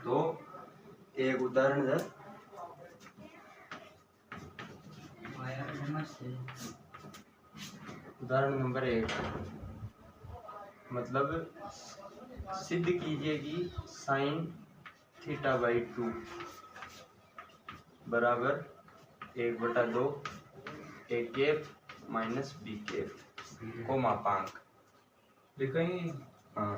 तो एक उदाहरण है, उदाहरण नंबर 1, मतलब सिद्ध कीजिए कि साइन थीटा बाई 2 बराबर 1/2 ए कैप माइनस बी कैप को मापांक लिखेंगे। हाँ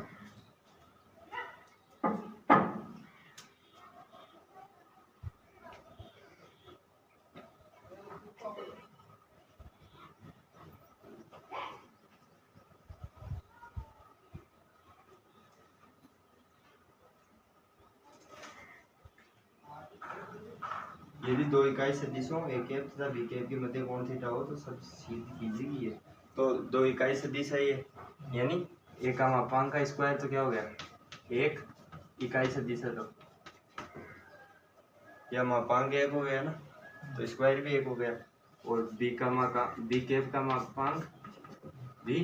यदि दो इकाई सदिश हो ए कैप तथा बी कैप के मध्य कोण थीटा हो तो सब सिद्ध कीजिए कि ये तो दो इकाई सदिश है ये, यानी ए का मापांक का स्क्वायर तो क्या हो गया, एक इकाई सदिश है तो या मापांक एक हो गया ना, तो स्क्वायर भी एक हो गया, और बी कैप का मापांक भी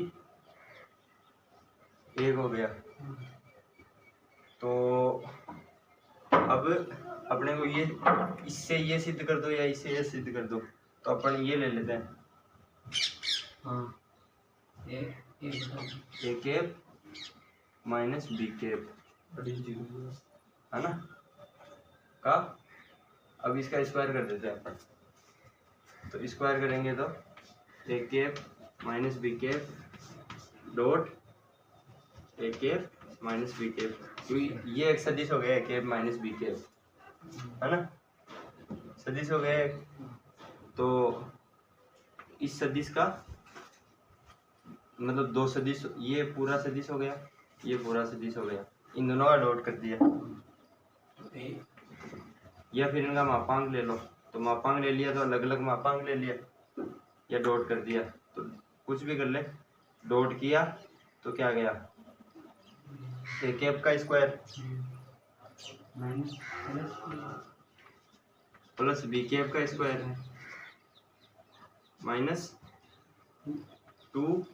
एक हो गया। तो अब अपने को ये इससे ये सिद्ध कर दो या इससे ये सिद्ध कर दो, तो अपन ये ले लेते हैं, हाँ ए कैप माइनस बी कैप है ना का। अब इसका स्क्वायर कर देते हैं अपन, तो स्क्वायर करेंगे तो A cap minus B cap dot A cap minus B cap, क्योंकि ये एक सदिश हो गया A cap minus B cap है ना, सदिश हो गया। तो इस सदिश का मतलब दो सदिश, ये पूरा सदिश हो गया, ये पूरा सदिश हो गया, इन दोनों का डॉट कर दिया, या फिर इनका मापांक ले लो, तो मापांक ले लिया तो अलग अलग मापांक ले लिया, या डॉट कर दिया, तो कुछ भी कर ले, डॉट किया तो क्या गया, ए कैप का स्क्वायर प्लस बी कैप का square minus 2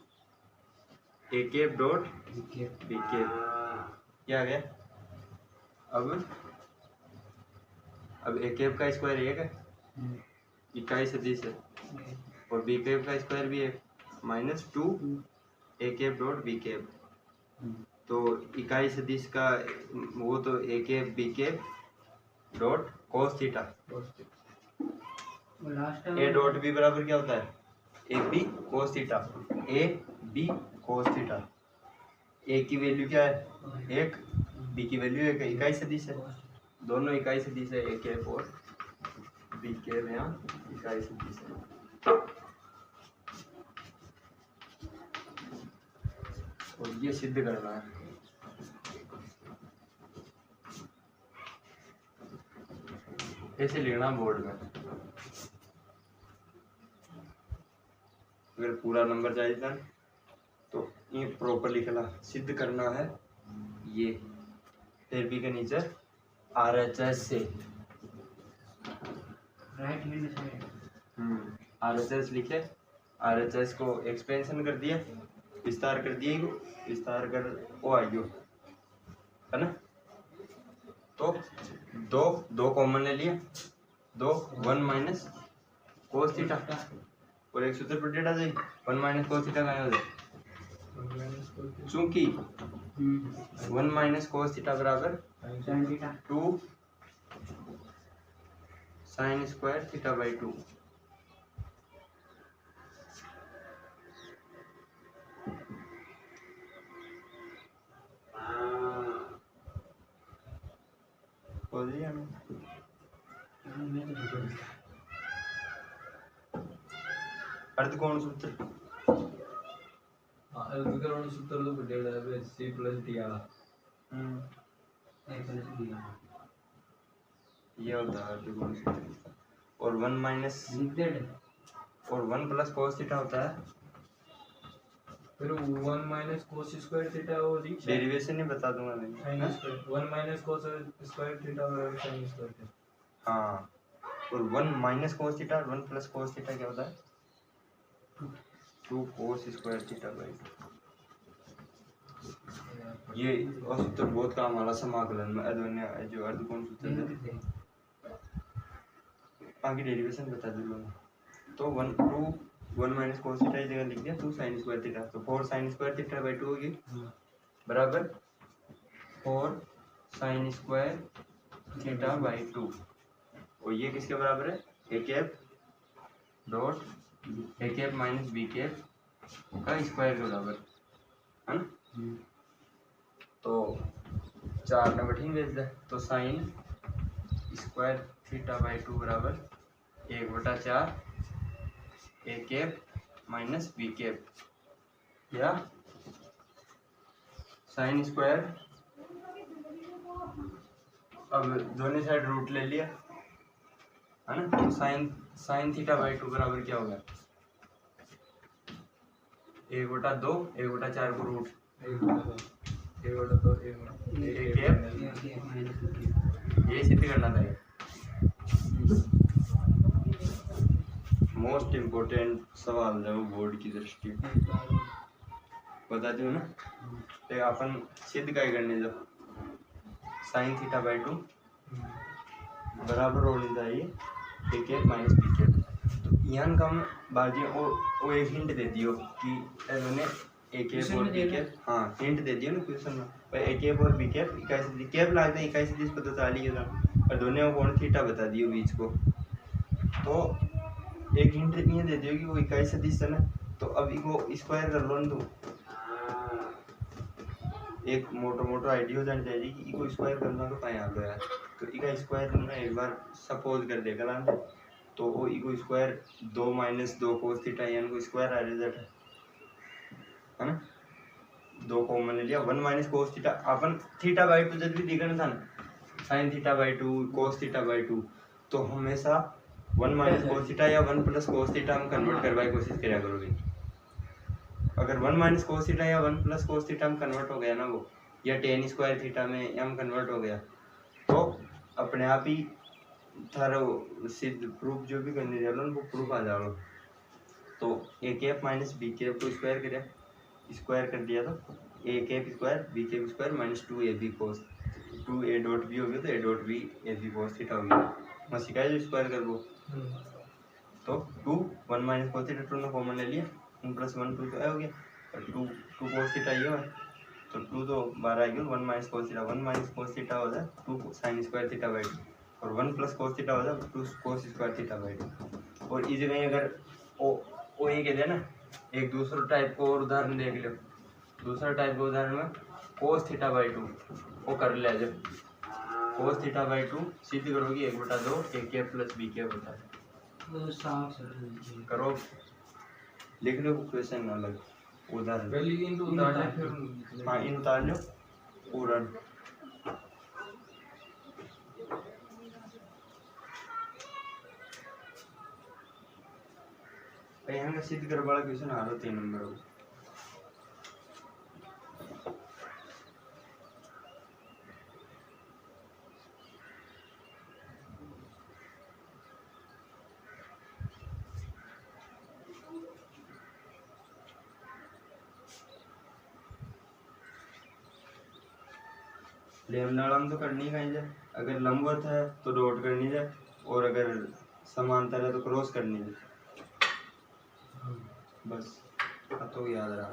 A cap dot B cap, क्या आ गया। अब ए कैप का स्क्वायर एक है, इकाई सदिश है, और बी कैप का स्क्वायर भी है minus 2 A cap dot B cap, तो इकाई सदिश का वो तो A cap B cap dot cos theta, A dot B बराबर क्या होता है, A B cos theta, A B cos theta, A की वैल्यू क्या है एक, बी की वैल्यू एक, इकाई सदिश है, दोनों इकाई सदिश है, ए कैप और बी कैप यहाँ इकाई सदिश है, और ये सिद्ध करना है। ऐसे लिखना बोर्ड में, अगर पूरा नंबर चाहिए था तो ये प्रॉपर लिखना, सिद्ध करना है ये, फिर बी के नीचे RHS से राइट हैंड साइड RHS लिखे, RHS को एक्सपेंशन कर दिया, विस्तार कर दिए, विस्तार कर ओ आइयो है ना, तो दो कॉमन ले लिया, 1 माइनस कोस थीटा, और एक सूत्र पर डेटा जाए 1 माइनस कोस थीटा का हो जाए, चूंकि 1 माइनस कोस थीटा बराबर 2 साइन स्क्वायर थीटा बाई 2, अर्धकोण सूत्र अर्धकोण सूत्र तो बढ़िया है, c प्लस d वाला ये होता है अर्धकोण सूत्र, और 1 माइनस और 1 प्लस कोस थीटा होता है, फिर 1 माइनस कोस स्क्वायर थीटा और डेरिवेशन नहीं बता दूंगा मैं, sine square 1 minus cos square theta और साइन स्क्वायर थीटा, हाँ, और 1 माइनस कोस थीटा और 1 प्लस कोस थीटा क्या होता है, 2 कोस स्क्वायर थीटा बाई 2, ये सूत्र बहुत काम वाला समाकलन में अध्वन्य जो अर्धकोण सूत्र है आगे डेरिवेशन बता दूंगा। तो 1 माइनस cos थीटा की जगह लिख दिया 2 sin स्क्वायर थीटा, तो 4 sin स्क्वायर थीटा बाई 2 होगी बराबर 4 sin स्क्वायर थीटा बाई 2, और ये किसके बराबर है A cap dot A cap minus B cap का स्क्वायर के बराबर है ना। तो 4 ने बठीन भेज दिया, तो साइन स्क्वायर थीटा बाई 2 बराबर 1/4 ए कैप माइनस बी कैप, या साइन स्क्वायर, अब दोनों साइड रूट ले लिया है ना, तो साइन थीटा बाई 2 बराबर क्या होगा 1/2 1/4 को रूट ये सिद्ध करना था। मोस्ट इम्पोर्टेंट सवाल है वो बोर्ड की दृष्टि बता दूं ना, तो अपन सिद्ध क्या करने जो साइन थीटा बाई 2 बराबर होनी चाहिए ए कैप माइनस बी कैप। तो यहाँ का हम बाजी वो एक हिंट दे दियो कि इन्होंने ए कैप और बी कैप, हाँ हिंट दे दियो ना क्वेश्चन में, पर ए कैप और बी कैप इकाई कैप लागते हैं इकाई सदिश पता चाली है और दोनों को कोण थीटा बता दियो बीच को। तो एक हिंट ये दे दियो कि वो इकाई सदिश है ना, तो अब इसको स्क्वायर कर लो ना, तो एक मोटो आइडिया हो जानी चाहिए कि इसको स्क्वायर करना तो कहीं आ गया, तो इसका स्क्वायर करना एक बार सपोज कर देगा ना, तो वो इको स्क्वायर 2 माइनस 2 cos थीटा यानी को स्क्वायर आ रिजल्ट है ना, 2 कॉमन ले लिया 1 minus cos theta, upon theta by 2 जब भी दिखना था ना sin theta by 2 cos theta by 2, तो हमेशा 1 माइनस cos थीटा या 1 प्लस cos थीटा हम कन्वर्ट करवाने की कोशिश करा करोगे। अगर 1 माइनस cos थीटा या 1 प्लस cos थीटा में कन्वर्ट हो गया ना वो, या tan स्क्वायर थीटा में हम कन्वर्ट हो गया, तो अपने आप ही थारा सिद्ध प्रूफ जो भी करने जा रहा वो प्रूफ आ जाओ। तो A cap minus B cap को स्क्वायर कर दिया, तो A cap square B cap square minus 2 A B cos 2 A dot B हो गया, तो A dot B A B cos theta हो गया, मैं सिखाया जो स्क्वायर कर वो। तो 2 1 माइनस कोस थीटा 2 ने कॉमन ले लिया, 1 प्लस 1 2 तो ए हो गया, और 2 कोस थीटा ये है, तो 2 तो 12 आ गया, 1 minus cos theta 1 minus cos theta हो जाए 2 साइन स्क्वायर थीटा बाई 2, और 1 प्लस कोस थीटा हो जाए 2 कोस स्क्वायर थीटा बाई 2। और इस जगह अगर ओ ये कह दिया ना, एक दूसरा टाइप को और उदाहरण देख लो, दूसरा टाइप का उदाहरण में कोस थीटा बाई 2 वो कर लिया, जब कोस थीटा बाई 2 सिद्ध करोगी 1/2 A cap plus B cap होता है, करो लिख लो क्वेश्चन अलग उदाहरण, हाँ इन उतार लो पूरा। यहाँ का सिद्ध कर वाला क्वेश्चन आ रहा 3 नंबर हो। लेमनाड़म तो करनी कहीं जाए, अगर लंबवत है तो डॉट करनी जाए, और अगर समांतर है तो क्रॉस करनी जाए, बस तो याद रहा।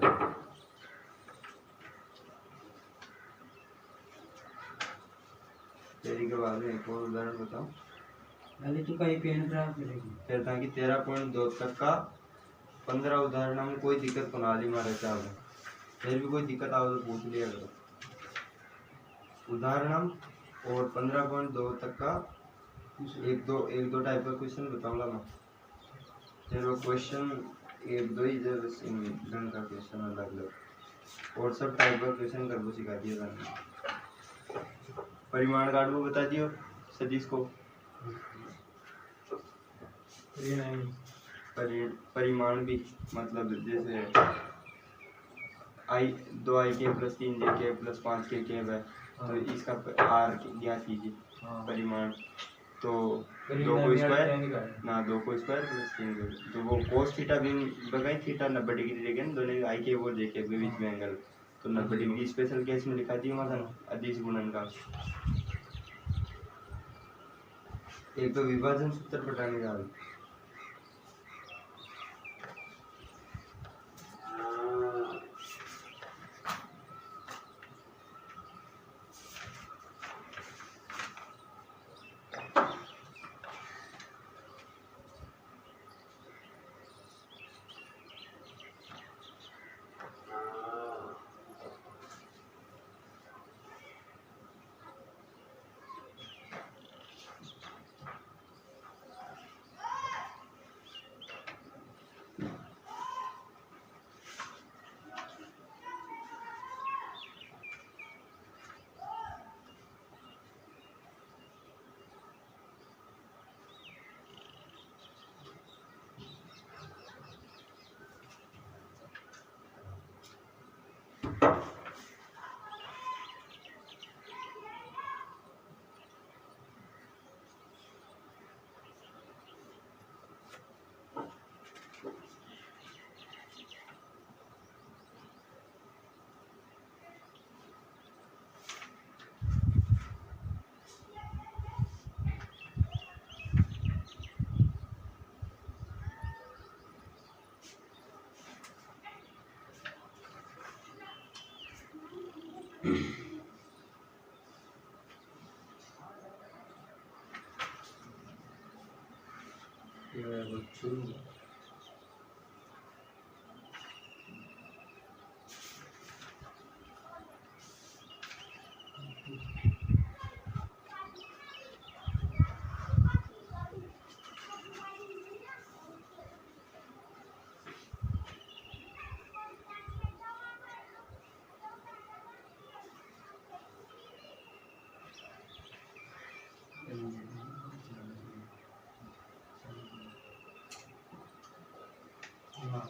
तेरी के बाद में एक और उदाहरण बताओ, अभी तो कहीं पेन खराब करेगी कहता है कि 13.2 तक का 15 उदाहरण में कोई दिक्कत बना ली मारे चाहे, फिर भी कोई दिक्कत आओ तो पूछ लिया करो। उदाहरण और 15.2 तक का एक दो टाइप का क्वेश्चन बताऊंगा मैं, फिर वो क्वेश्चन 1-2 ही जब ढंग का क्वेश्चन अलग अलग, और सब टाइप का क्वेश्चन करके सिखा दिया था। परिमाण कार्ड को बता दियो सदिश को, परिमाण भी मतलब जैसे i 2i प्लस 3j के प्लस 5k है, तो इसका r ज्ञात कीजिए परिमाण, तो 2 को स्क्वायर ना 2 को स्क्वायर प्लस 3 को, तो वो cos थीटा भी बगाई थीटा 90 डिग्री लेके ना दोनों i के और j के बीच में एंगल, तो 90 डिग्री स्पेशल केस में लिखा दिया मदन अदिश गुणन का। एक तो विभाजन सूत्र पटाने जा रहे।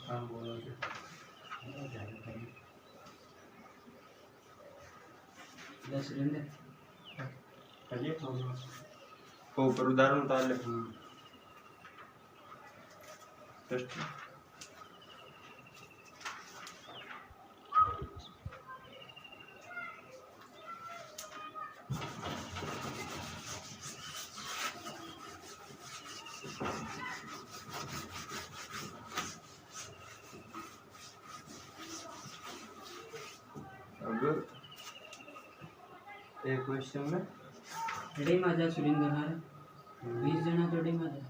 काम बोलो सुरेंद्र चलिए को ऊपर उदाहरण उतार ले। टेस्ट अब एक क्वेश्चन में रेडी माझा सुरेंद्र हार 20 जण रेडी माझा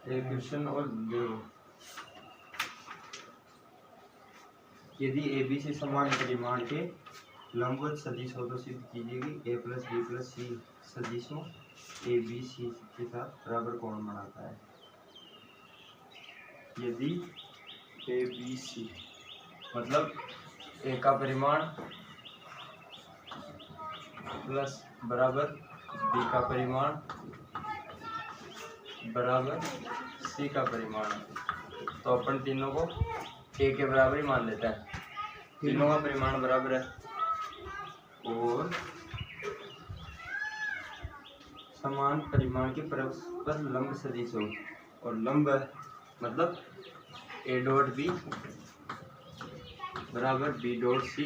एक क्वेश्चन और दो। यदि ए बी सी समान परिमाण के लंबवत सदिश हो तो सिद्ध कीजिए कि A plus B plus C सदिशों ए बी सी के साथ बराबर कोण बनाता है। यदि ए बी सी मतलब ए का परिमाण प्लस बराबर बी का परिमाण बराबर सी का परिमाण, तो अपन तीनों को ए के बराबर ही मान लेते हैं। तीनों का परिमाण बराबर है और समान परिमाण के परस्पर लंब सदिश हो, और लंब मतलब ए डॉट बी बराबर बी डॉट सी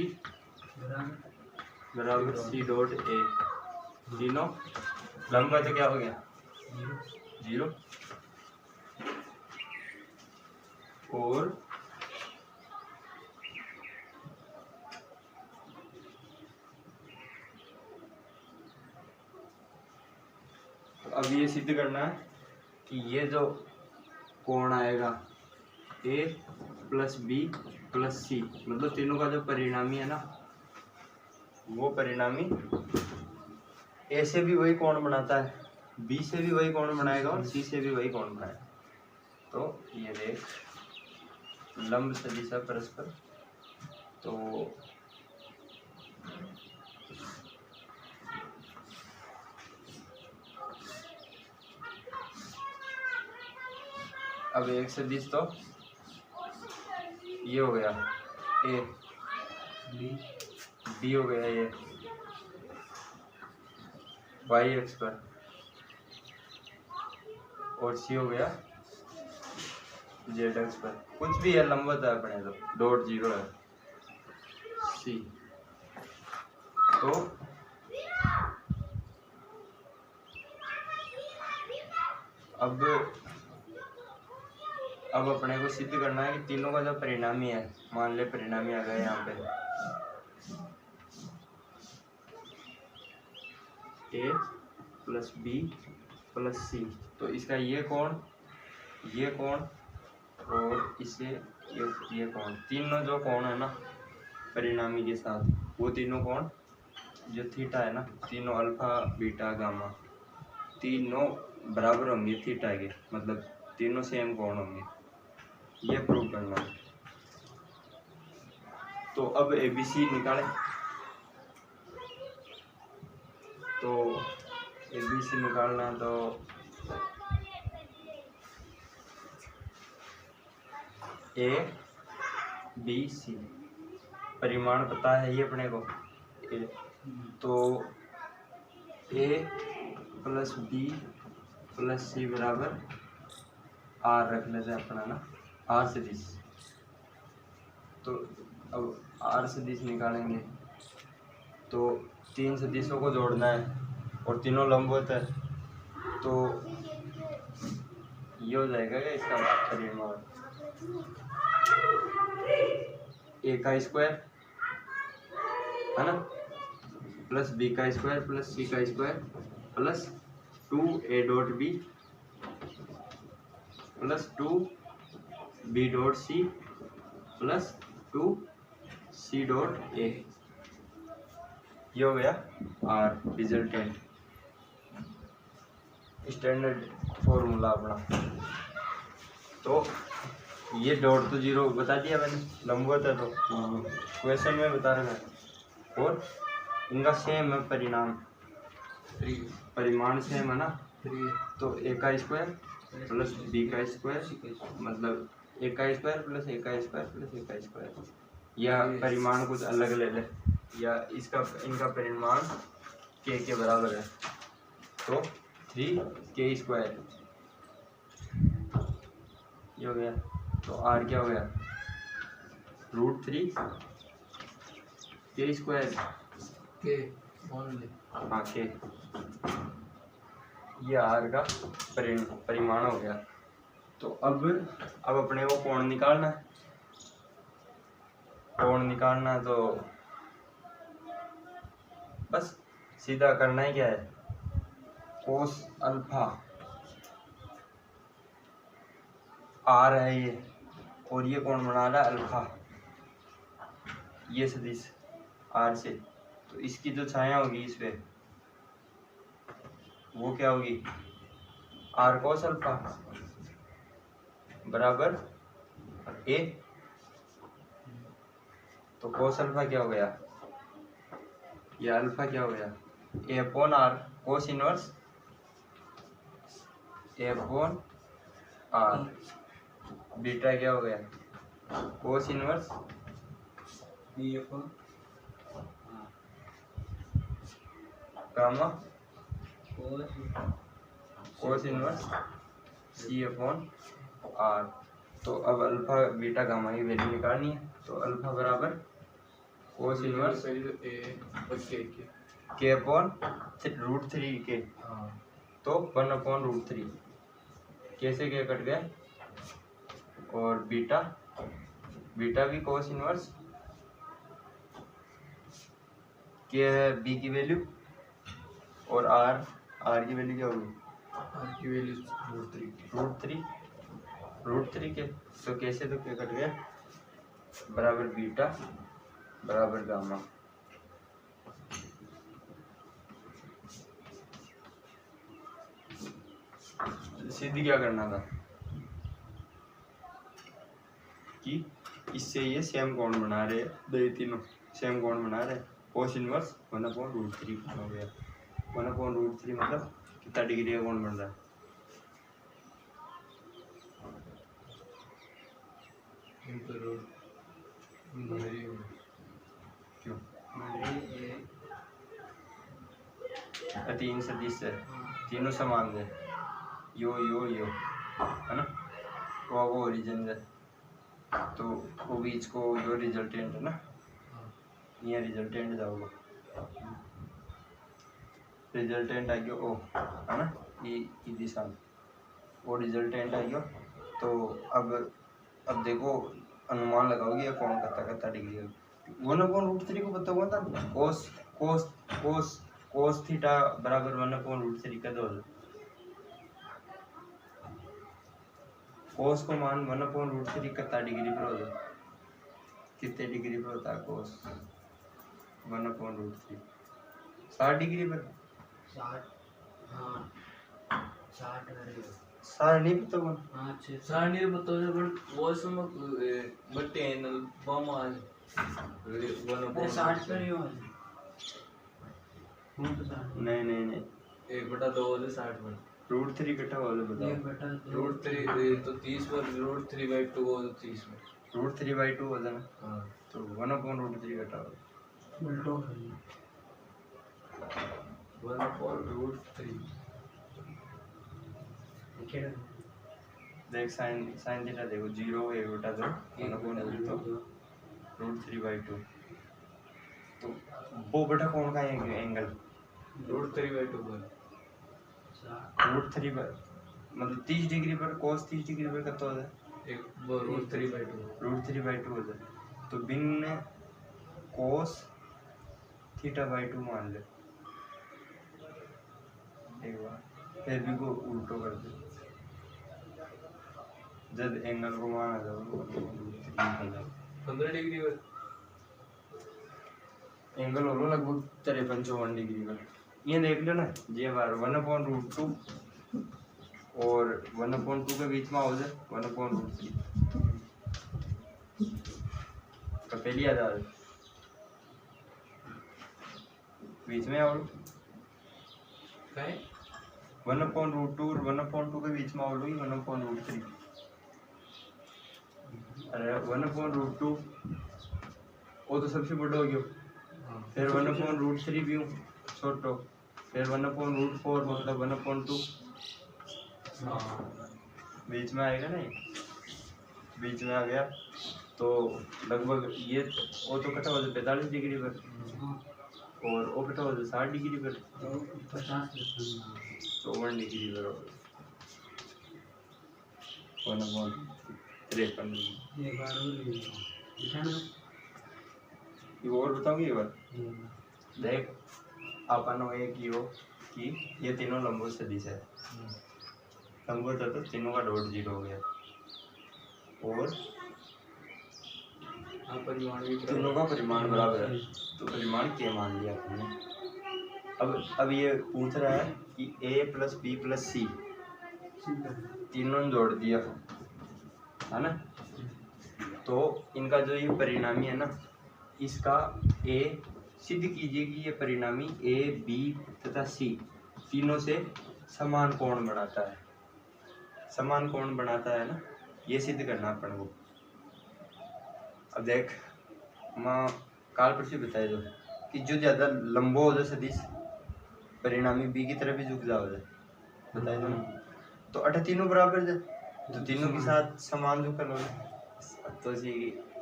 बराबर सी डॉट ए। तीनों लंब है तो क्या हो गया 0। और अब ये सिद्ध करना है कि ये जो कोण आएगा ए प्लस बी प्लस सी मतलब तीनों का जो परिणामी है ना, वो परिणामी ए से भी वही कोण बनाता है, बी से भी वही कोण बनाएगा और सी से भी वही कोण बनाएगा। तो ये देख लंब सदिश है परस्पर, तो अब एक सदिश तो ये हो गया ए बी हो गया ये वाई एक्स पर, और सी हो गया जेड एक्स पर, कुछ भी है लंबवत है अपने तो डॉट जीरो है सी। तो अब अपने को सिद्ध करना है कि तीनों का जो परिणामी है, मान ले परिणामी आ गया यहाँ पे ए प्लस बी प्लस सी, तो इसका ये कोण और इसे ये कोण, तीनों जो कोण है ना परिणामी के साथ, वो तीनों कोण जो थीटा है ना, तीनों अल्फा बीटा गामा तीनों बराबर होंगे थीटा के, मतलब तीनों सेम कोण होंगे, ये प्रूव करना है। तो अब एबीसी निकालें, तो एबीसी निकालना तो ए बी सी परिमाण पता है ये अपने को ए, तो ए प्लस बी प्लस सी बराबर आर रख लेते हैं अपना ना, आर सदिश। तो अब आर सदिश निकालेंगे तो तीन सदिशों को जोड़ना है और तीनों लंबवत है, तो ये हो जाएगा क्या इसका परिमाण, ए का स्क्वायर है ना प्लस बी का स्क्वायर प्लस सी का square plus 2 A dot b plus 2 b dot c plus 2 c dot a, ये हो गया आर रिजल्टेंट स्टैंडर्ड फॉर्मूला अपना। तो ये डॉट तो जीरो बता दिया मैंने, लंबवत है तो क्वेश्चन में बता रहा है, और इनका सेम है परिणाम, परिमाण सेम है ना, तो ए का स्क्वायर प्लस बी का स्क्वायर मतलब ए का स्क्वायर प्लस ए का स्क्वायर प्लस ए का स्क्वायर, या परिमाण कुछ अलग ले ले, या इसका इनका परिमाण के बराबर है, तो 3 k स्क्वायर ये हो गया। तो आर क्या हो गया √3 k स्क्वायर के ओनली, हाँ के, ये आर का परिमाण हो गया। तो अब अपने को कोण निकालना है, कोण निकालना है तो बस सीधा करना ही क्या है, कोस अल्फा आर है ये, और ये कौन बना रहा है अल्फा, ये सदिश आर से, तो इसकी जो छाया होगी इस पे वो क्या होगी आर कोस अल्फा बराबर ए, तो कोस अल्फा क्या हो गया, ये अल्फा क्या हो गया A upon R, cos inverse A upon R, beta क्या हो गया cos inverse B upon gamma cos inverse C upon R. तो अब अल्फा बीटा गामा की वैल्यू निकालनी है, तो अल्फा बराबर कोस इनवर्स के अपॉन √3 के, तो 1/√3 कैसे क्या कट गया, और बीटा भी कोस इनवर्स के है बी की वैल्यू, और आर की वैल्यू क्या होगी आर की वैल्यू √3 के, तो कैसे तो क्या कट गया बराबर बीटा बराबर गामा। सीधी क्या करना था कि इससे ये सेम कोण बना रहे, दो तीनों सेम कोण बना रहे, कोस इनवर्स 1/√3 हो गया, 1/√3 मतलब कितना डिग्री का कोण बन रहा है, क्यों तीन सदिश है, तीनों समान है, यो है ना, वो ओरिजिन है, तो वो बीच को यो रिजल्टेंट है ना, ये रिजल्टेंट जाओगे, रिजल्टेंट आ गया ओ है ना, ये दिशा में वो रिजल्टेंट आ गया। तो अब देखो अनुमान लगाओगे ये कौन कितना डिग्री है। 1/√3 को पता हुआ था, कोस कोस कोस कोस थीटा बराबर 1/√3 का 2। कोस को मान 1/√3 कितना डिग्री पर होता है, कितने डिग्री पर होता है कोस 1/√3? 60 डिग्री पर। 60, हाँ 60 रहेगा। सारा नहीं पता हुआ। हाँ अच्छे से। सारणी पता है बट वो समय बट एनल बम आ अरे 60 पर ही हो आज। तो 60 नहीं 1/2 वाले 60 पर √3 कितना वाले बताओ। 1/2 √3 तो 30 पर √3/2 को 30 में √3/2 होता ना, हाँ तो 1/√3 कितना होगा। उल्टो है। 1/√3 खेल देख साइन थीटा देखो 0 1/2 √3/2, तो वो बटा कौन का एंगल √3/2 पर √3 पर मतलब 30 डिग्री पर कोस 30 डिग्री पर कितना होता है, एक वो √3/2 √3/2 होता है। तो भिन्न कोस थीटा/2 मान ले एक बार, फिर भी को उल्टो कर दे, जब एंगल को मान आ जाओ 15 डिग्री पर एंगल हो लगभग 53-54 डिग्री पर। ये देख लो ना, ये बार 1/√2 और 1/2 के बीच में हो जाए 1/√3 तो पहली आ जाए बीच में, और क्या है 1/√2 और 1/2 के बीच में हो गई 1/√3। अरे 1/√2 वो तो सबसे बड़ा हो गया, हाँ फिर 1/√3 भी हूँ छोटो, फिर 1/4 मतलब 1/2 हाँ बीच में आएगा नहीं, बीच में आ गया तो लगभग ये वो तो कटा हो जाए 45 डिग्री पर, और वो कटा हो जाए 60 डिग्री पर, 54 डिग्री पर हो 1/53 और बताऊंगी ये बात। देख अपन हो एक यो कि ये तीनों लंबो सदिश है, लंबो था तो तीनों का डॉट 0 हो गया, और हाँ परिमाण भी तीनों का परिमाण बराबर है, तो परिमाण के मान लिया हमने। अब ये पूछ रहा है कि a + b + c तीनों जोड़ दिया है ना, तो इनका जो ये परिणामी है ना, इसका a सिद्ध कीजिए कि ये परिणामी a b तथा c तीनों से समान कोण बनाता है, समान कोण बनाता है ना, ये सिद्ध करना अपन को। अब देख माँ काल परसों बताए दो कि जो ज्यादा लंबो हो जाए सदिश परिणामी b की तरफ ही झुक जाओ जाए, बताए दो ना, तो अठे तीनों बराबर है तो तीनों के साथ समान झुक लो ना। तो जी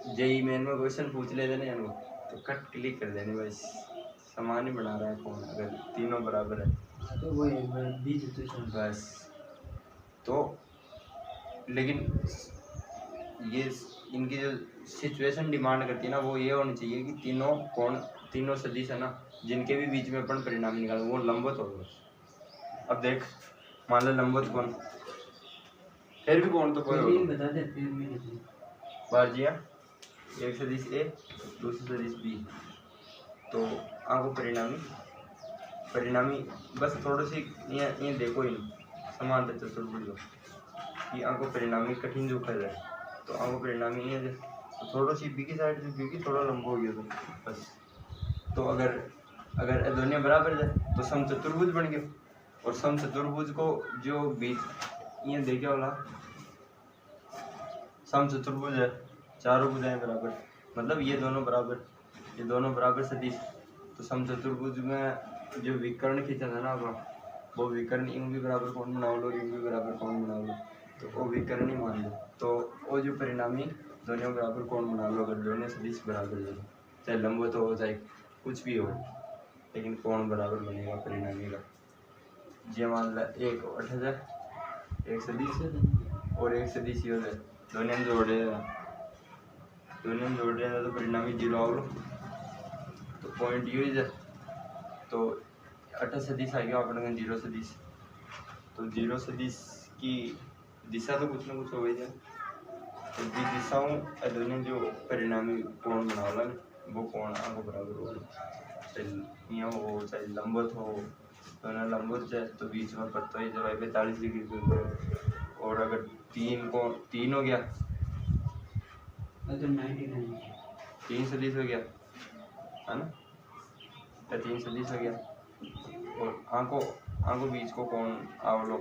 जेई मेन में क्वेश्चन पूछ लेते ना इनको, तो कट क्लिक कर देने बस, समान ही बना रहा है कौन अगर तीनों बराबर है तो वो एक बार बीच बस। तो लेकिन ये इनकी जो सिचुएशन डिमांड करती है ना, वो ये होनी चाहिए कि तीनों कोण तीनों सदिश है ना, जिनके भी बीच में अपन परिणामी निकाल वो लंबवत होगा। अब देख मान लो लंबवत कोण, फिर भी कोण तो कोई होगा, बता दे फिर मैं बार जिया एक सदिश ए दूसरी सदिश बी, तो आंखों परिणामी बस थोड़ी सी ये देखो इन समानता चतुर्भुज कि आंखों परिणामी कठिन जो कर रहा है, तो आंखों परिणामी ये तो थोड़ा सी बी की साइड से क्योंकि थोड़ा लंबा हो गया तो बस। तो अगर दोनों बराबर है तो समचतुर्भुज बन गया, और समचतुर्भुज को जो बीच ये देखे वाला समचतुर्भुज है, चारों भुजाएं बराबर, मतलब ये दोनों बराबर सदिश, तो समचतुर्भुज में जो विकर्ण खींचा था ना अपना, वो विकर्ण यूं भी बराबर कौन बनाओ लो, यूं भी बराबर कौन बनाओ लो, तो वो विकर्ण ही मान लो। तो वो जो परिणामी दोनों बराबर कौन बना लो, अगर दोनों सदिश बराबर हो, चाहे लंबवत हो चाहे कुछ भी हो, लेकिन कौन बराबर बनेगा परिणामी का। ये मान ला एक 8000 एक सदिश और एक सदिश ही हो जाए, दोनों जोड़ रहे हैं तो परिणामी 0 आओ लो, तो पॉइंट यू जाए, तो 8 सदिश आ गया अपने 0 सदिश, तो 0 सदिश की दिशा तो कुछ ना कुछ हो गई है, तो भी दिशाओं दोनों जो परिणामी कोण बनावला वो कोण आगे बराबर हो, चाहे यहाँ हो चाहे लंबवत हो, दोनों लंबवत जाए तो बीच में पत्ता ही जब 45 डिग्री पे, और अगर तीन हो गया तो 99 3 सदिश हो गया है ना, तो 3 सदिश हो गया, और आंखों बीच को कौन आवलो,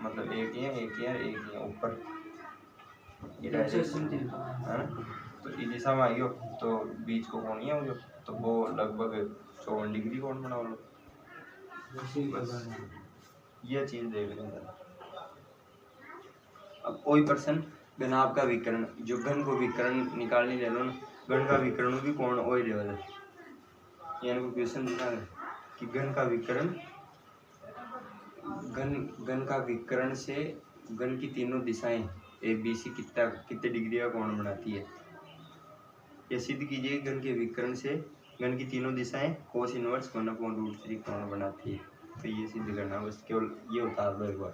मतलब एक ही है ऊपर ये डायरेक्शन है ना, तो इस दिशा में आई हो तो बीच को कौन ही है वो, तो वो लगभग 54 डिग्री कौन बना लो, बस ये चीज देख लें। अब कोई पर्सन घन आपका विकर्ण, जो घन को विकर्ण निकालने ले लो ना, घन का विकर्ण भी कौन वही लेवल है, यानी को क्वेश्चन दिखा है कि घन का विकर्ण, घन का विकर्ण से घन की तीनों दिशाएं ए बी सी कितने डिग्री का कोण बनाती है, ये सिद्ध कीजिए घन के विकर्ण से घन की तीनों दिशाएं कोस इनवर्स 1/√3 कोण बनाती है, तो ये सिद्ध करना, बस केवल ये उतार दो एक बार।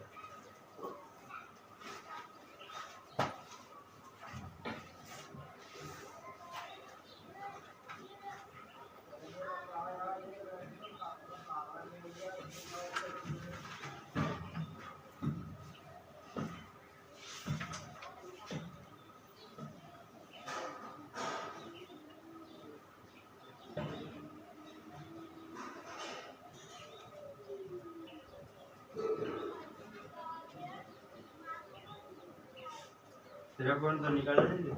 तेरा पॉइंट तो निकाल लेंगे,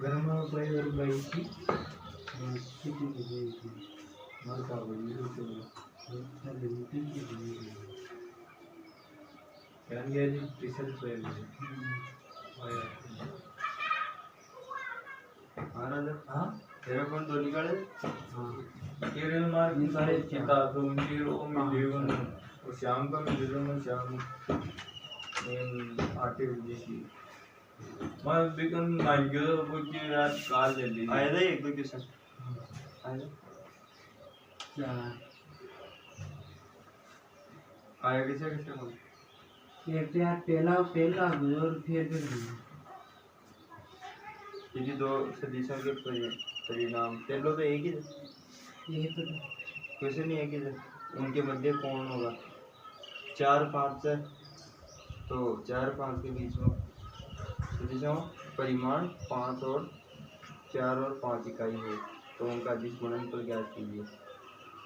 गरमा बाई और बाई की कितनी डिग्री मार्का हुई तो यार ये रिसर्च पे आया हाँ राजा, हाँ तेरा पॉइंट तो निकाले, ये रेल मार्क निकाले चिंता तो मुझे वो मिले वो शाम का मिले तो मैं शाम आटे बजे की मैं बिकन मान गया वो कि रात काल ले ली आया था एक दो क्वेश्चन आया क्या आया किसे किसे को एक यार पहला और फिर यदि दो सदिशों के परिणाम पहले तो एक ही थे, ये तो क्वेश्चन ही एक ही थे, उनके मध्य कौन होगा, 4 5 है, तो 4 5 के बीच में सदिशों परिमाण 5 और 4 और 5 इकाई है, तो उनका अधिक गुणनफल ज्ञात कीजिए,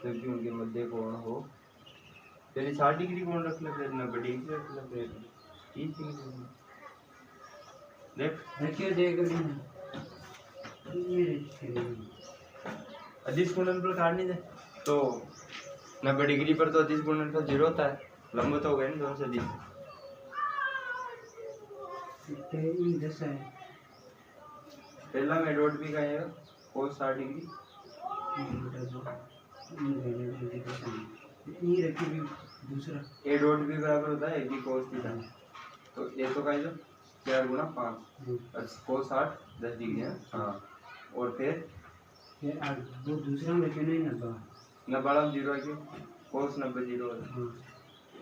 क्योंकि उनके मध्य कोण हो, पहले 60 डिग्री कोण रख ले, फिर 90 डिग्री रख ले, फिर 30 डिग्री देख देखिए देख रही हैं अधिक गुणनफल काटने दे, तो 90 डिग्री पर तो अधिक गुणनफल 0 होता है, लंबवत हो गए ना दोनों सदिश, जैसा है पहला में डॉट भी का है cos 60 डिग्री, ये रखी भी दूसरा ए डॉट भी बराबर होता है कि cos थीटा, तो ये तो का 4 गुना 5 cos 60 10 डिग्री है, हाँ, और फिर वो दूसरा में रखे नहीं ना 90 जीरो है क्यों, cos 90 0 है,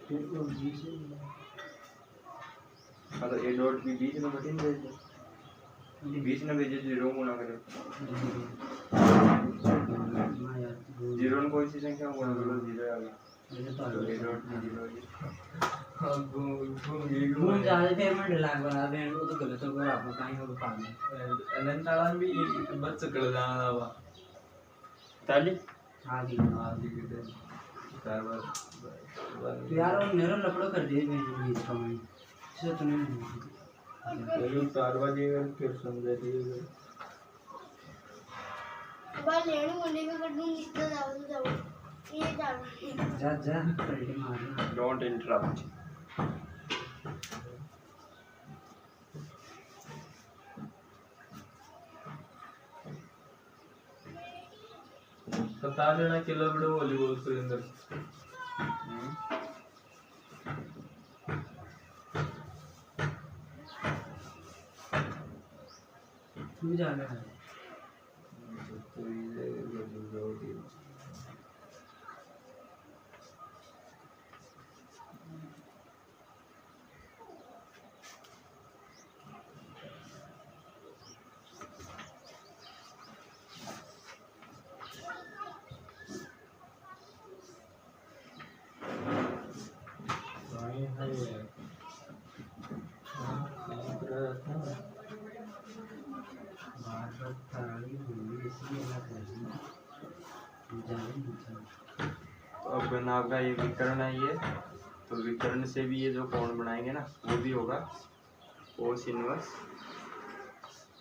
फिर वो बीच हाँ, तो ए डॉट भी बीच में कठिन भेज दो, बीच में भेजे 0 गुना करे, 0 में कोई सी संख्या गुना करो 0 आ गया, तो ए डॉट भी 0 है, घूम ज्यादा पेमेंट लाग बना दे वो तो गलत हो गया, आपको कहीं हो पा नहीं अनंत तालान भी बच सकल जाना था ताली हाँ जी कितने चार बार तो यार वो मेरा लपड़ो कर दिए मैंने बीच का मैं से तो नहीं चलो 4 बजे फिर समझा दिए बाल लेने मुंडे में कटूं निकल जाओ जा जा पलटी मारना। Don't interrupt. बता देना किलो बड़े वॉलीबॉल सुरेंद्र। तू जा रहा है तो अब घन आपका ये विकर्ण है ये, तो विकर्ण से भी ये जो कोण बनाएंगे ना वो भी होगा कोस इनवर्स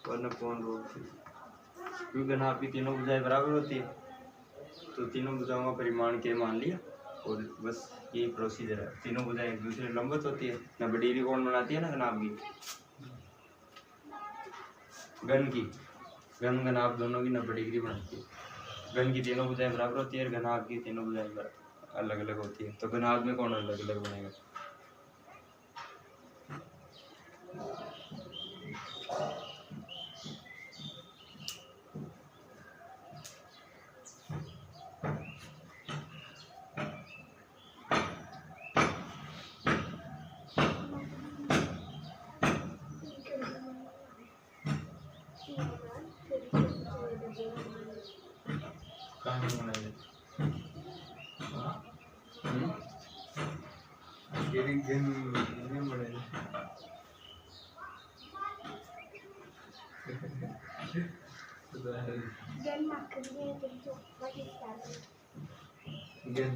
1/√3। क्योंकि घन आपकी तीनों भुजाएं बराबर होती है, तो तीनों भुजाओं का परिमाण के मान लिया और बस यही प्रोसीजर है। तीनों भुजाएं एक दूसरे लंबवत होती है, 90 डिग्री कोण बनाती है ना घन आपकी घन की, घन आप दोनों की 90 डिग्री बनाती है। घन की तीनों भुजाएं बराबर होती है और घन आपकी तीनों भुजाएं अलग अलग होती है, तो घन आप में कौन अलग अलग बनेगा। कहानी बनाई तेरी गेम नहीं बनाई गेम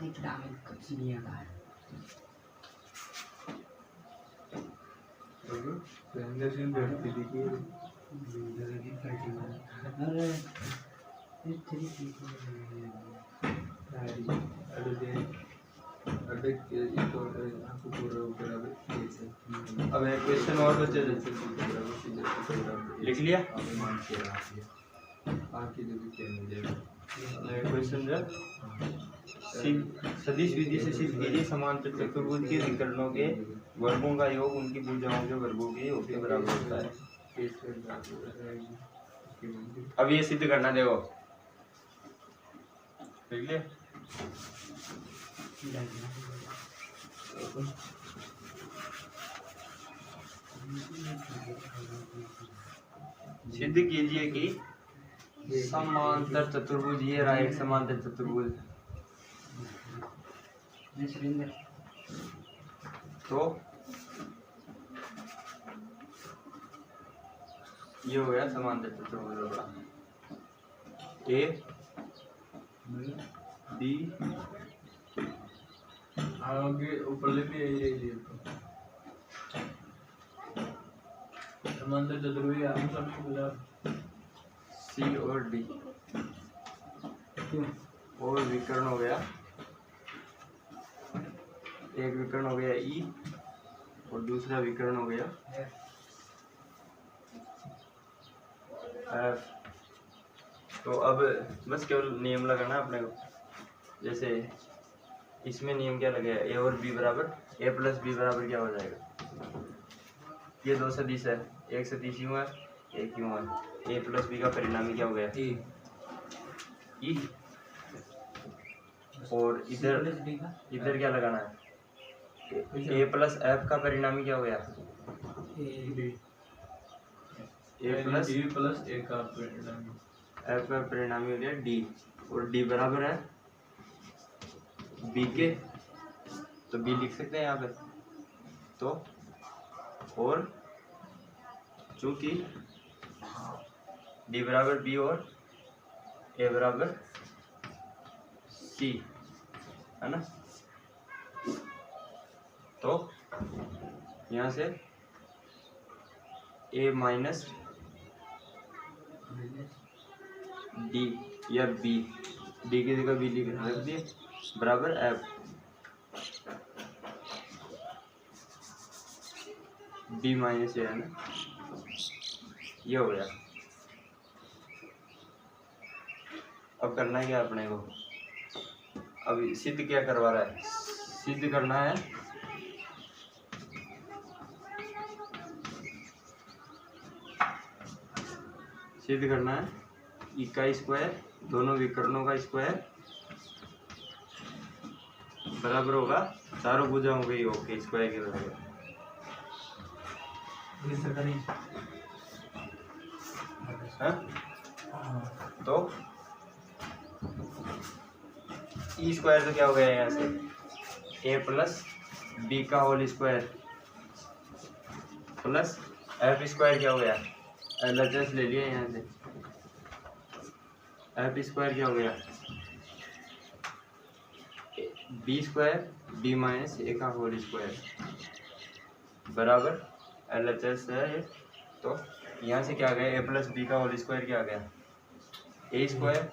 एकदम कुछ नहीं आता है। सुरेंद्र सिंह बैठती दिखी अरे ये तेरी अब एक क्वेश्चन और बचे लिख लिया। क्वेश्चन जो सदिश विधि से सिद्ध कीजिए समांतर चतुर्भुज के विकर्णों के वर्गों का योग उनकी भुजाओं के वर्गों के योग के बराबर होता है। अब ये सिद्ध करना देखो, लिख लिया। सिद्ध कीजिए कि समांतर चतुर्भुज, ये रहा एक समांतर चतुर्भुज, तो ये हो गया समांतर चतुर्भुज होगा ए बी आगे ऊपर ले भी यही समांतर चतुर्भुज हम सब बोला सी और डी, और विकर्ण हो गया, एक विकर्ण हो गया ई और दूसरा विकर्ण हो गया एफ। तो अब बस केवल नियम लगाना अपने को, जैसे इसमें नियम क्या लगेगा, ए और बी बराबर, ए प्लस बी बराबर क्या हो जाएगा, ये दो सदिश है, एक सदिश यूं है एक यूं है, ए प्लस बी का परिणामी क्या हो गया ई, और इधर इधर क्या लगाना है, ए प्लस एफ का परिणामी क्या हो गया ए प्लस ए का परिणामी एफ का परिणामी हो गया डी, और डी बराबर है बी के, तो बी लिख सकते हैं यहाँ पे, तो और चूंकि डी बराबर बी और ए बराबर सी है ना, तो यहाँ से ए माइनस डी या बी डी की जगह बी लिख रख दिए बराबर एफ बी माइनस ए है ना, ये हो गया। अब करना है क्या अपने को, अभी सिद्ध क्या करवा रहा है, सिद्ध करना है सिद्ध करना है ई का स्क्वायर दोनों विकर्णों का स्क्वायर बराबर होगा चारों भुजाओं के योग के स्क्वायर के बराबर। तो ई स्क्वायर तो क्या हो गया यहाँ से ए प्लस बी का whole square plus F square क्या हो गया LHS ले लिया यहाँ से, एफ स्क्वायर क्या हो गया बी स्क्वायर बी माइनस ए का होल स्क्वायर बराबर LHS है ये। तो यहाँ से क्या आ गया ए प्लस बी का होल स्क्वायर क्या आ गया A square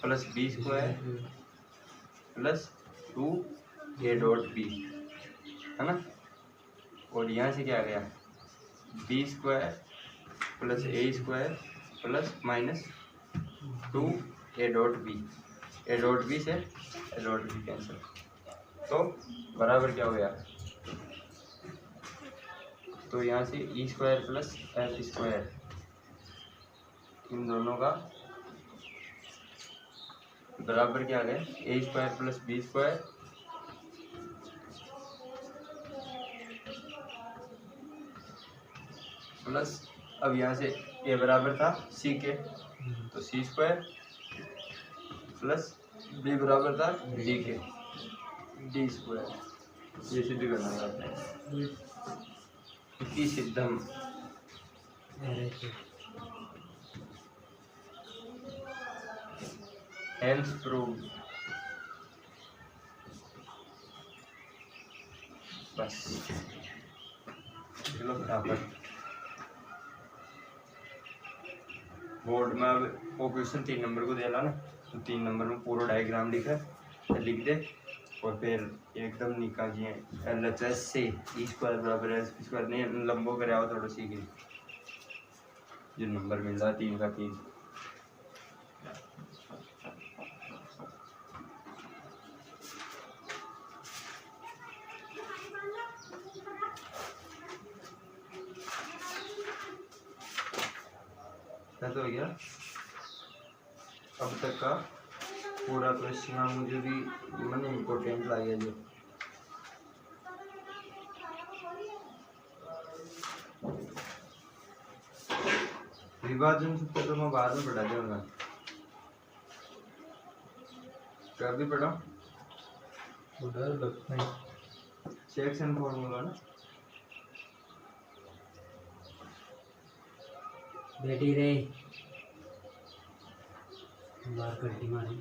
plus B square plus 2 A dot B है ना, और यहाँ से क्या आ गया B square plus A square plus minus 2 A dot B से ए डॉट बी कैंसिल, तो बराबर क्या हो गया, तो यहाँ से E square plus F square इन दोनों का बराबर क्या आ गया A square plus B square plus अब यहाँ से ए बराबर था सी के तो सी स्क्वायर प्लस बी बराबर था डी के डी स्क्वायर। ये सिद्ध करना है आपने इति सिद्धम हेल्स प्रूव बस चलो बराबर। बोर्ड में अब वो क्वेश्चन 3 नंबर को देला ना, तो 3 नंबर में पूरा डायग्राम लिख दे और फिर एकदम निकालिए LHS से ई स्क्वायर बराबर है स्क्वायर नहीं लंबो करे आओ थोड़ा सी की जो नंबर मिल रहा है 3 का 3 तो हो गया। अब तक का पूरा प्रश्न मुझे भी मन इम्पोर्टेंट लगे जो विभाजन सूत्र तो मैं बाद में पढ़ा दूंगा, कभी पढ़ा सेक्शन फॉर्मूला ना बेटी रे बाहर कल्टी मारी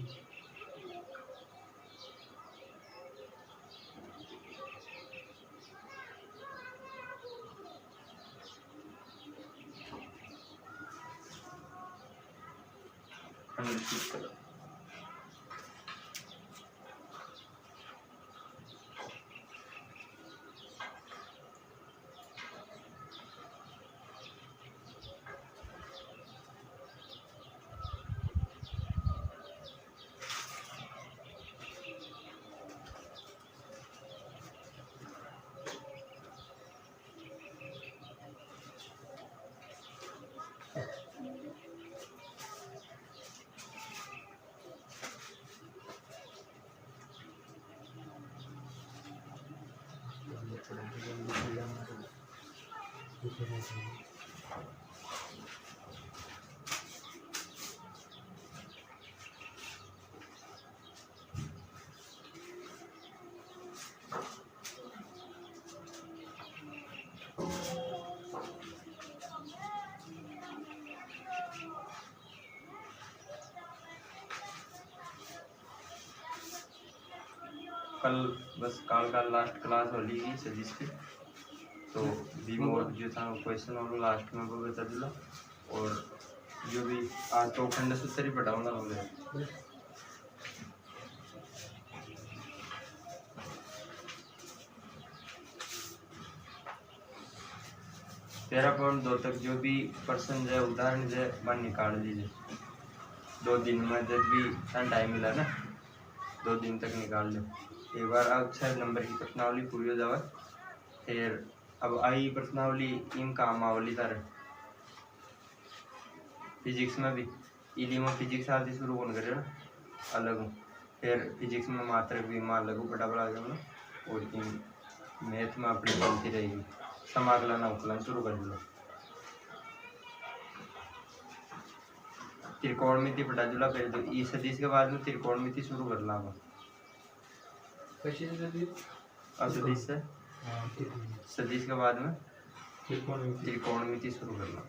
कल बस काल का लास्ट क्लास होली की सजिश की तो बी मोड जो था क्वेश्चन और लास्ट में वो बता दिला और जो भी आज तो खंड सूत्र ही पढ़ाऊंगा 13.2 तक जो भी प्रश्न जो उदाहरण जो मन निकाल लीजिए 2 दिन में, जब भी टाइम मिला ना 2 दिन तक निकाल लो एक बार। अब 6 नंबर की प्रश्नावली पूरी हो जाए, फिर अब आई प्रश्नावली इन काम आवली तारे फिजिक्स में भी इली में फिजिक्स आदि शुरू कौन करे ना अलग हूँ, फिर फिजिक्स में मात्रक भी मान लगू बड़ा बड़ा जाओ ना, और इन मैथ में अपनी चलती रहेगी, समाकलन अवकलन शुरू कर लो। त्रिकोणमिति पटा जुला कर दो, ई सदिश के बाद में त्रिकोणमिति शुरू कर ला। असदिश से सदिश के बाद में त्रिकोणमिति शुरू करना।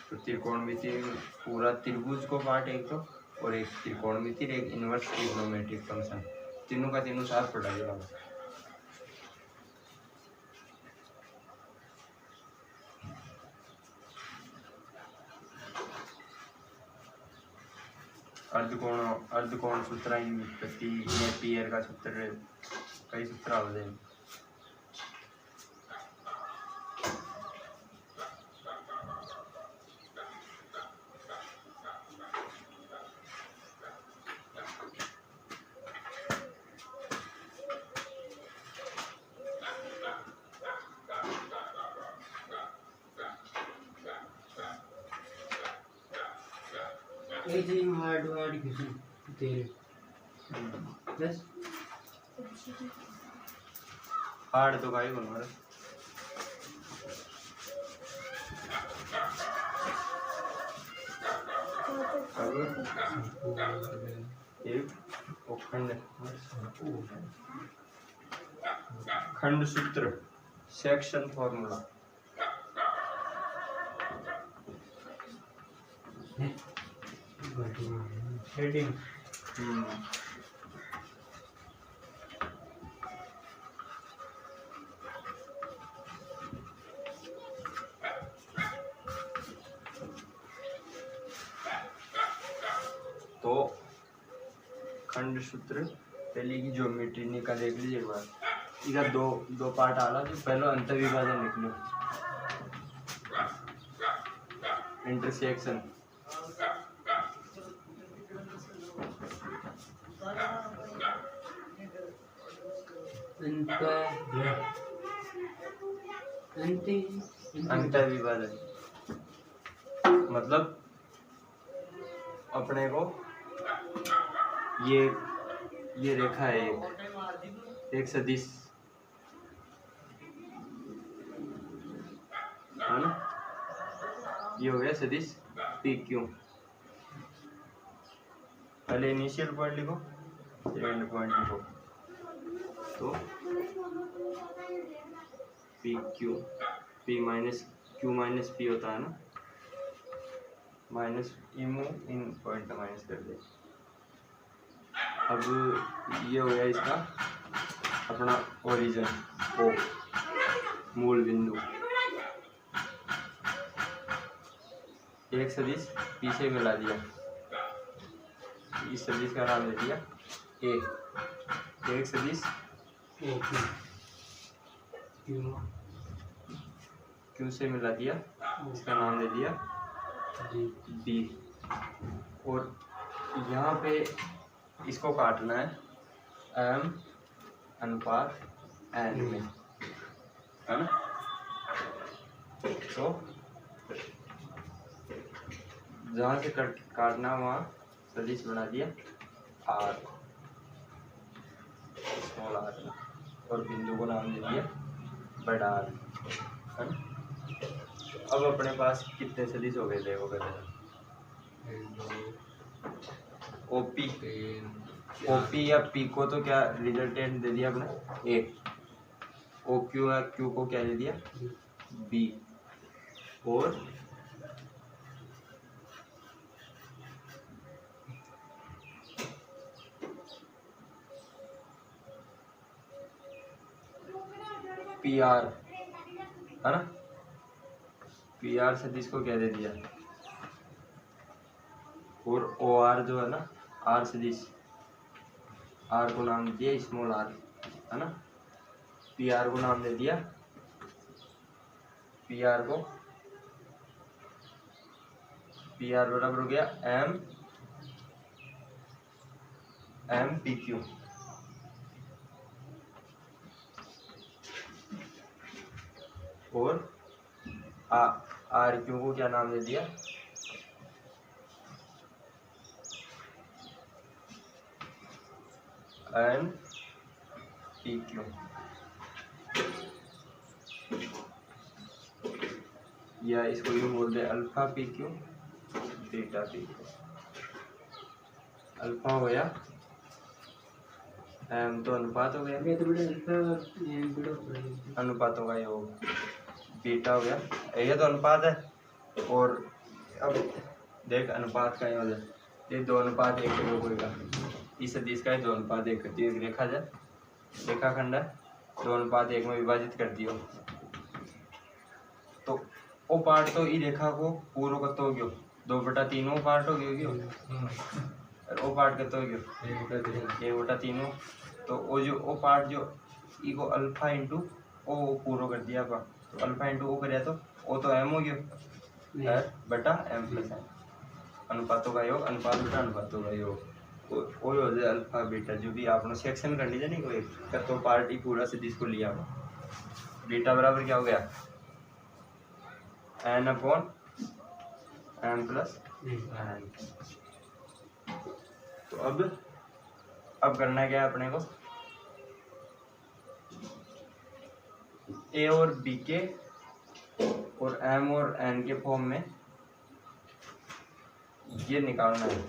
तो त्रिकोणमिति पूरा त्रिभुज को पार्ट एक तो, और एक त्रिकोणमिति एक इनवर्स ट्रिग्नोमेट्रिक फंक्शन, तीनों का तीनों साथ पढ़ा जाएगा। अर्धकोण सूत्र प्रति नेपियर का सूत्र, कई सूत्र आ जाए। हार्ड तेरे बस हार्ड तो भाई बना रहा एक खंड सूत्र सेक्शन फॉर्मूला हेडिंग तो खंड सूत्र पहले की ज्योमेट्री निकाल देख लीजिए एक बार। इधर दो पार्ट आला, जो पहले अंतर विभाजन लिख लो, इंटरसेक्शन अंतर विभाजन मतलब अपने को ये रेखा है एक सदिश है ना, ये हो गया सदिश पी क्यू। पहले इनिशियल पॉइंट लिखो, सेकंड पॉइंट लिखो, तो P Q, P minus Q minus P होता है ना, माइनस इमू इन पॉइंट का माइनस कर दे। अब ये हो गया इसका अपना ओरिजिन, ओ मूल बिंदु। एक सदिश पी से मिला दिया, इस सदिश का नाम दे दिया ए। एक सदिश क्यू से मिला दिया, इसका नाम दे दिया बी। और यहाँ पे इसको काटना है एम अनुपात एन में, है ना। तो जहाँ से काटना वहाँ सदिश बना दिया आर, स्मॉल आर, और बिंदु को नाम दे दिया बड़ा आर, है ना। अब अपने पास कितने सदिश हो गए थे वो कहते ओपी, ओपी या पी को तो क्या रिजल्टेंट दे दिया अपने ए, ओ क्यू या क्यू को क्या दे दिया बी, और पी आर, है ना। पी आर सदिश को क्या दे दिया, और ओ आर जो है ना आर सदिश, आर को नाम दे दिया स्मॉल आर, है ना। पी आर को नाम दे दिया पी आर को, पी आर बराबर हो गया एम पी क्यू। और आर क्यू को क्या नाम दे दिया, एन पी क्यू, या इसको यूँ बोल दे alpha P Q beta P Q. Alpha हो गया एम तो अनुपात हो गया, ये तो बड़े अल्फा अनुपातों का योग, बीटा हो गया, ये तो अनुपात है। और अब देख अनुपात का योग है, ये 2:1 के योग होगा, इस सदिश का 2:1 करती है, रेखा जाए रेखाखंड है, 2:1 में विभाजित कर दियो तो वो पार्ट तो ई रेखा को पूरो कत हो गयो 2/3 वो पार्ट हो गयो और वो पार्ट कत हो गयो 1/3। तो वो जो वो पार्ट जो ई को अल्फा इंटू ओ पूरो कर दिया बा, तो अल्फा इंटू ओ कर तो ओ तो एम हो गयो बटा एम प्लस एम, अनुपातों का योग, अनुपात बटा अनुपातों का योग, वो हो जाए अल्फा बीटा। जो भी आपने सेक्शन कर लीजिए नहीं कोई तो पार्ट ही पूरा से जिसको लिया हुआ, बीटा बराबर क्या हो गया n upon m plus n. तो अब करना क्या है अपने को, ए और बी के और एम और एन के फॉर्म में ये निकालना है।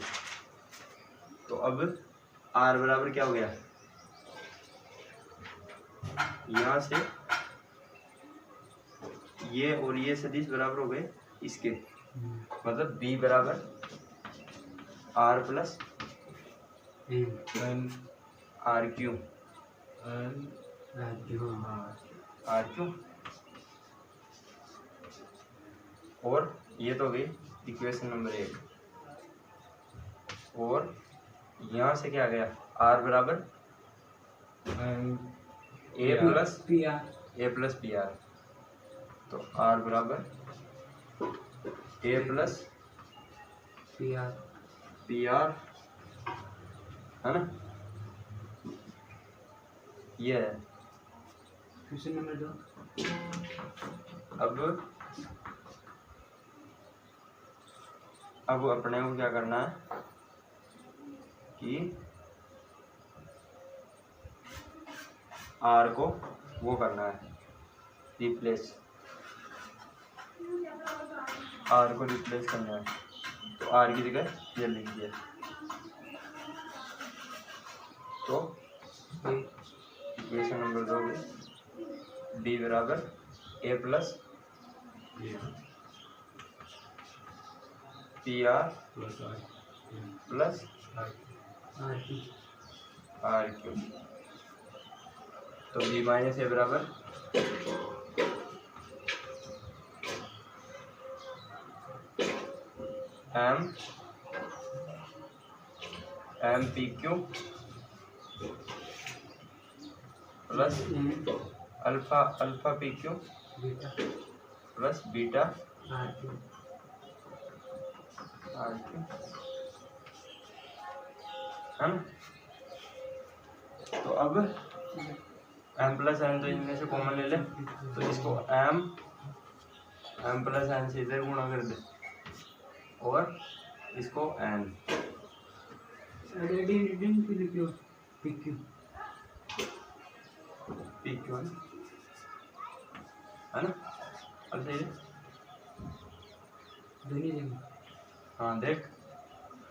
तो अब आर बराबर क्या हो गया, यहां से ये और ये सदिश बराबर हो गए इसके, मतलब बी बराबर r plus n r q, r q. और ये तो गई इक्वेशन नंबर 1। और यहाँ से क्या गया आर बराबर ए प्लस पी आर, तो आर बराबर ए प्लस पी आर है ना, ये है क्वेश्चन नंबर 2। अब अपने को क्या करना है कि आर को वो करना है रिप्लेस, आर को रिप्लेस करना है। तो आर की जगह ये लिख दिया, तो इक्वेशन नंबर 2 में डी बराबर A plus P R plus R Q, तो बी माइनस ए बराबर M P Q plus alpha P Q plus beta are Q है ना। तो अब एम प्लस एन तो इनमें से कॉमन ले ले, तो इसको एम प्लस एन से इधर गुणा कर दे और इसको एन, पी क्यू है ना। अब सही है, हाँ देख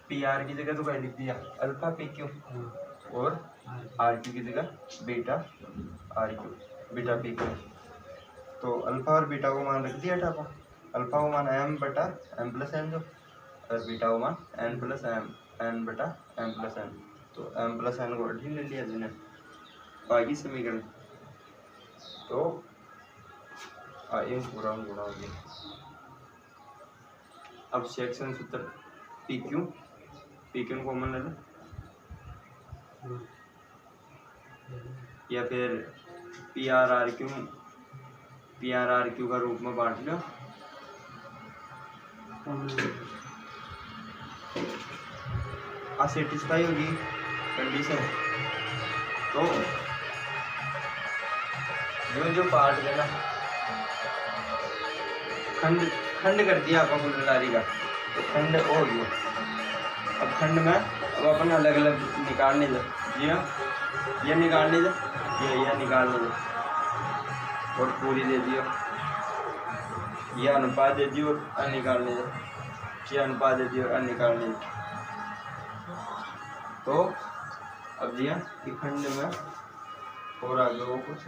पी आर की जगह तो क्या लिख दिया अल्फा पी क्यू और आर क्यू की जगह beta are q, beta P q. तो अल्फा और बीटा को मान रख दिया टापा, अल्फा को मान एम बटा एम प्लस एन जो, और बीटा को मान एन प्लस एन बटा एम प्लस एन। तो एम प्लस एन को अड्डी ले लिया जिन्हें बाकी समीकरण, तो एक पूरा गुणा हो गया। अब सेक्शन सूत्र पी क्यू कॉमन ले लो, या फिर P R R Q P R R Q का रूप में बांट लो। सेटिस्फाई होगी कंडीशन। तो जो जो पार्ट है ना खंड खंड कर दिया आपको कुंडलारी का, तो खंड हो गया। अब खंड में अब अपन अलग अलग निकालने दो, ये निकालने दो, ये निकालने दो, और पूरी दे दियो, ये अनुपात दे दियो और निकालने दो, ये अनुपात दे दियो और निकालने दो। तो अब दिया कि खंड में और आगे वो कुछ